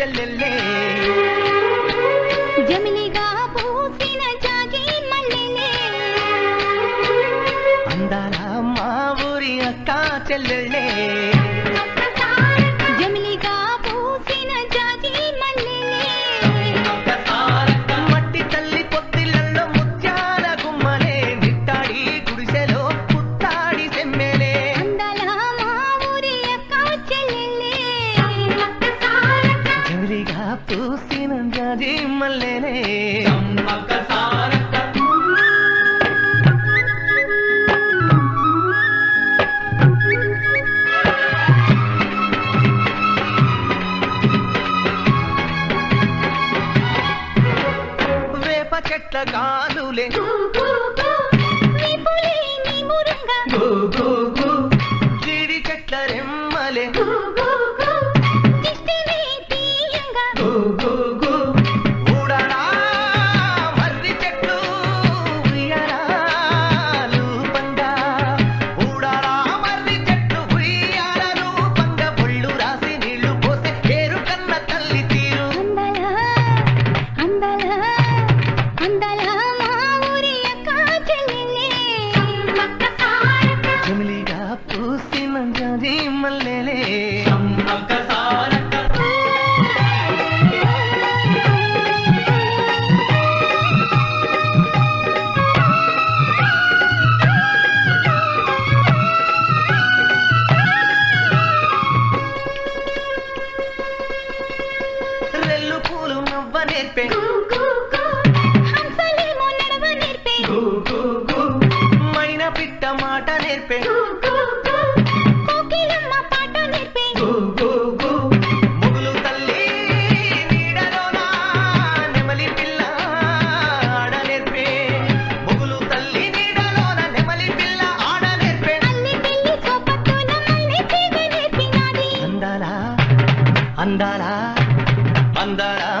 చెల్లెల్లే జమిలిగా పూసిన జాజి మల్లెలే అందాల మా ఊరి అక్క చెల్లెల్లే జమిలిగా పూసిన జాజి మల్లెలే మట్టి తల్లి పొత్తిళ్ళల్లో ముత్యాల గుమ్మలే నిట్టాడి గుడిసెలో పుత్తాడి సెమ్మెలే అందాల మా ఊరి అక్క చెల్లెలే జమిలిగా పూసిన జాజి మల్లెలే వేప చెట్ల గాలులే జీడి చెట్ల రెమ్మలే ఊడరా మర్రి చెట్లు ఉయ్యారాలు పంగా ఊడరా మర్రి చెట్లు ఉయ్యారాలు పంగా ఒళ్ళు రాసి నీళ్లు పోసే పేరు కన్న తల్లి తీరు జమిలిగా పూసిన జాజి మల్లెలే రెల్లు పూలు నవ్వ నేర్పే మైన పిట్ట మాట నేర్పే ముగులు తల్లి నీడలోన నెమలి పిల్ల ఆడ నేర్పే ముగులు తల్లి నీడలోన నెమలి పిల్ల ఆడ నేర్పే అందాలా అందాలా అందాలా